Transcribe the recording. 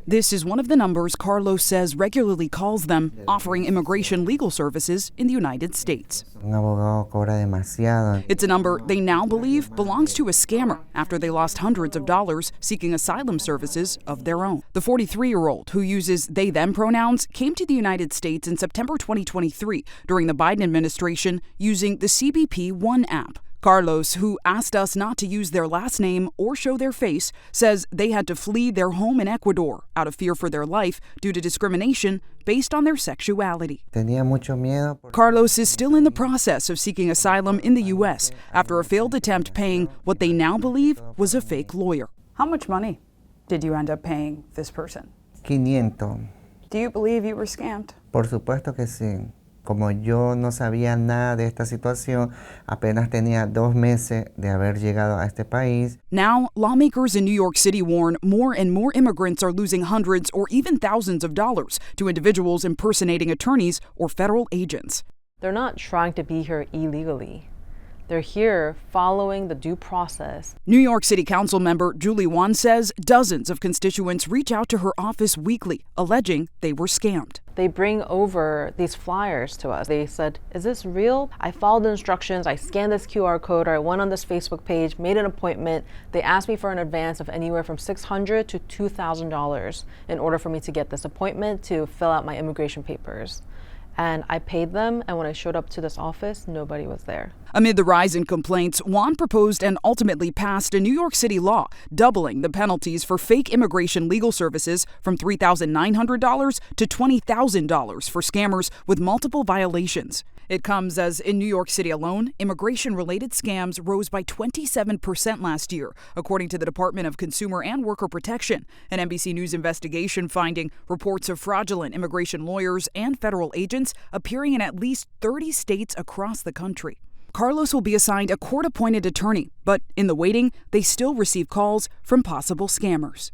This is one of the numbers Carlos says regularly calls them, offering immigration legal services in the United States. It's a number they now believe belongs to a scammer after they lost hundreds of dollars seeking asylum services of their own. The 43-year-old, who uses they-them pronouns, came to the United States in September 2023 during the Biden administration using the CBP One app. Carlos, who asked us not to use their last name or show their face, says they had to flee their home in Ecuador out of fear for their life due to discrimination based on their sexuality. Carlos is still in the process of seeking asylum in the U.S. after a failed attempt paying what they now believe was a fake lawyer. How much money did you end up paying this person? 500. Do you believe you were scammed? Por supuesto que sí. Como yo no sabía nada de esta situación, apenas tenía 2 meses de haber llegado a este país. Now, lawmakers in New York City warn more and more immigrants are losing hundreds or even thousands of dollars to individuals impersonating attorneys or federal agents. They're not trying to be here illegally. They're here following the due process. New York City Council member Julie Wan says dozens of constituents reach out to her office weekly, alleging they were scammed. They bring over these flyers to us. They said, "Is this real?" I followed the instructions, I scanned this QR code, or I went on this Facebook page, made an appointment. They asked me for an advance of anywhere from $600 to $2,000 in order for me to get this appointment to fill out my immigration papers. And I paid them, and when I showed up to this office, nobody was there. Amid the rise in complaints, Wan proposed and ultimately passed a New York City law doubling the penalties for fake immigration legal services from $3,900 to $20,000 for scammers with multiple violations. It comes as in New York City alone, immigration-related scams rose by 27% last year, according to the Department of Consumer and Worker Protection. An NBC News investigation finding reports of fraudulent immigration lawyers and federal agents appearing in at least 30 states across the country. Carlos will be assigned a court-appointed attorney, but in the waiting, they still receive calls from possible scammers.